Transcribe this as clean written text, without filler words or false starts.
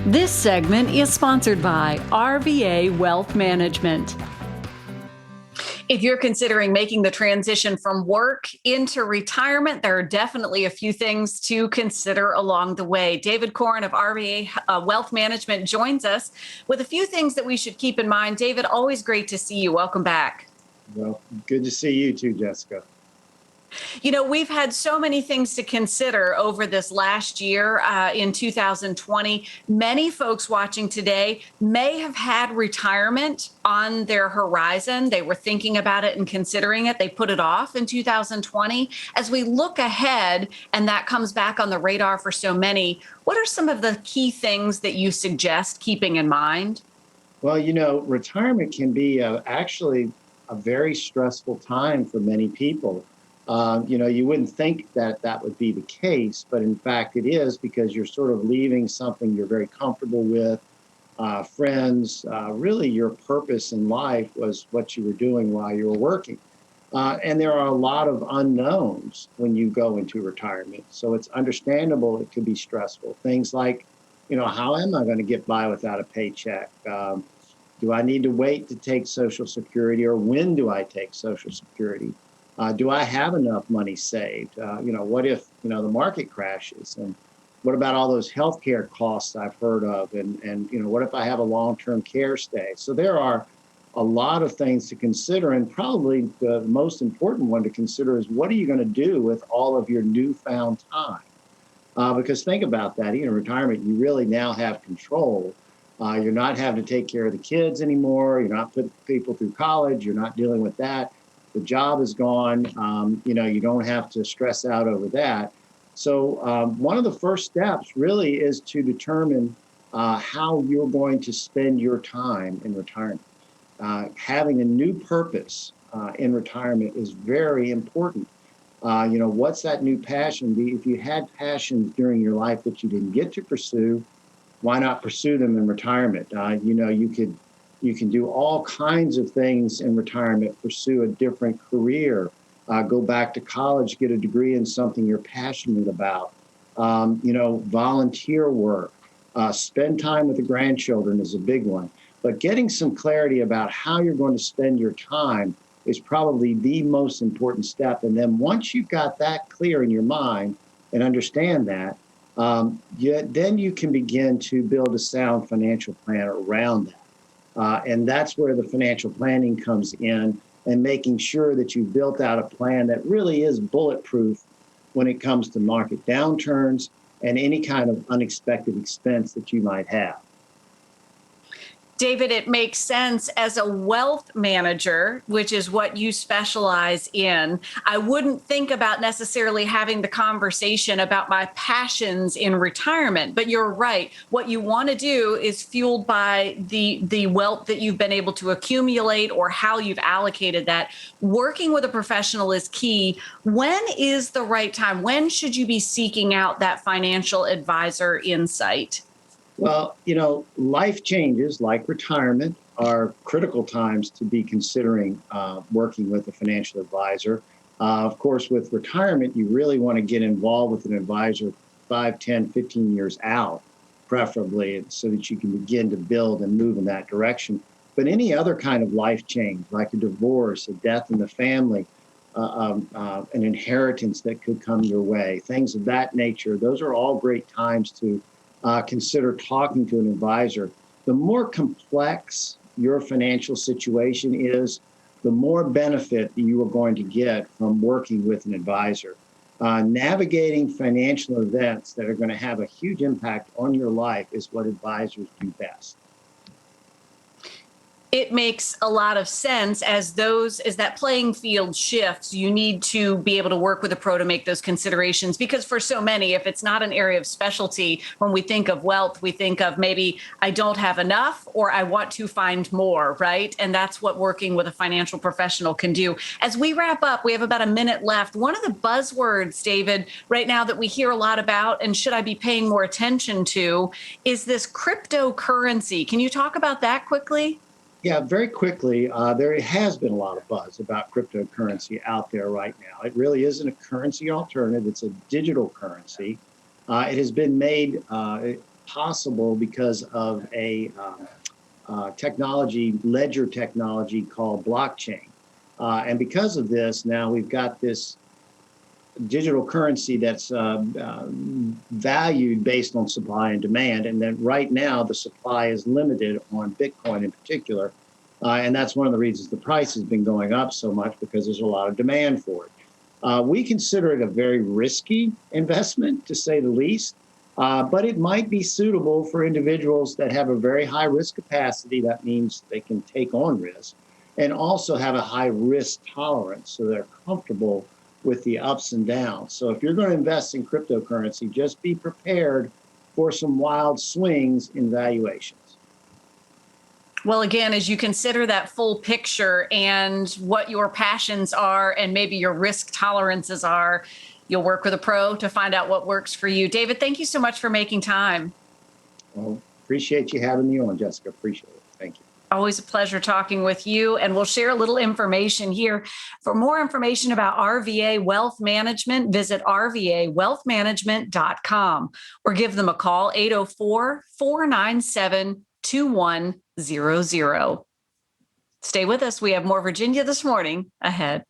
This segment is sponsored by RVA Wealth Management. If you're considering making the transition from work into retirement, there are definitely a few things to consider along the way. David Koren of RVA Wealth Management joins us with a few things that we should keep in mind. David, always great to see you. Welcome back. Well, good to see you too, Jessica. You know, we've had so many things to consider over this last year in 2020. Many folks watching today may have had retirement on their horizon. They were thinking about it and considering it. They put it off in 2020. As we look ahead, and that comes back on the radar for so many, what are some of the key things that you suggest keeping in mind? Well, retirement can be actually a very stressful time for many people. You wouldn't think that would be the case, but in fact it is, because you're sort of leaving something you're very comfortable with, friends. Really, your purpose in life was what you were doing while you were working. And there are a lot of unknowns when you go into retirement. So it's understandable it could be stressful. Things like, how am I going to get by without a paycheck? Do I need to wait to take Social Security, or when do I take Social Security? Do I have enough money saved? What if, the market crashes? And what about all those healthcare costs I've heard of? And what if I have a long-term care stay? So there are a lot of things to consider. And probably the most important one to consider is, what are you going to do with all of your newfound time? Because think about that, in retirement, you really now have control. You're not having to take care of the kids anymore. You're not putting people through college. You're not dealing with that. The job is gone. You don't have to stress out over that. So one of the first steps really is to determine how you're going to spend your time in retirement. Having a new purpose in retirement is very important. What's that new passion? If you had passions during your life that you didn't get to pursue, why not pursue them in retirement? You can do all kinds of things in retirement, pursue a different career, go back to college, get a degree in something you're passionate about, volunteer work, spend time with the grandchildren is a big one. But getting some clarity about how you're going to spend your time is probably the most important step. And then once you've got that clear in your mind and understand that, then you can begin to build a sound financial plan around that. And that's where the financial planning comes in, and making sure that you've built out a plan that really is bulletproof when it comes to market downturns and any kind of unexpected expense that you might have. David, it makes sense as a wealth manager, which is what you specialize in. I wouldn't think about necessarily having the conversation about my passions in retirement, but you're right. What you want to do is fueled by the wealth that you've been able to accumulate or how you've allocated that. Working with a professional is key. When is the right time? When should you be seeking out that financial advisor insight? Well, life changes like retirement are critical times to be considering working with a financial advisor. Of course, with retirement, you really want to get involved with an advisor 5, 10, 15 years out, preferably, so that you can begin to build and move in that direction. But any other kind of life change, like a divorce, a death in the family, an inheritance that could come your way, things of that nature, those are all great times to consider talking to an advisor. The more complex your financial situation is, the more benefit you are going to get from working with an advisor. Navigating financial events that are going to have a huge impact on your life is what advisors do best. It makes a lot of sense as that playing field shifts. You need to be able to work with a pro to make those considerations, because for so many, if it's not an area of specialty, when we think of wealth, we think of maybe I don't have enough or I want to find more, right? And that's what working with a financial professional can do. As we wrap up, we have about a minute left. One of the buzzwords, David, right now that we hear a lot about, and should I be paying more attention to, is this cryptocurrency. Can you talk about that quickly? Yeah, very quickly, there has been a lot of buzz about cryptocurrency out there right now. It really isn't a currency alternative. It's a digital currency. It has been made possible because of a ledger technology called blockchain. And because of this, now we've got this digital currency that's valued based on supply and demand. And then right now, the supply is limited on Bitcoin in particular. And that's one of the reasons the price has been going up so much, because there's a lot of demand for it. We consider it a very risky investment, to say the least, but it might be suitable for individuals that have a very high risk capacity. That means they can take on risk, and also have a high risk tolerance, so they're comfortable with the ups and downs. So if you're going to invest in cryptocurrency, just be prepared for some wild swings in valuations. Well, again, as you consider that full picture and what your passions are and maybe your risk tolerances are, you'll work with a pro to find out what works for you. David, thank you so much for making time. Well, appreciate you having me on, Jessica. Appreciate it. Thank you. Always a pleasure talking with you. And we'll share a little information here. For more information about RVA Wealth Management, visit rvawealthmanagement.com or give them a call, 804-497-2100. Stay with us. We have more Virginia This Morning ahead.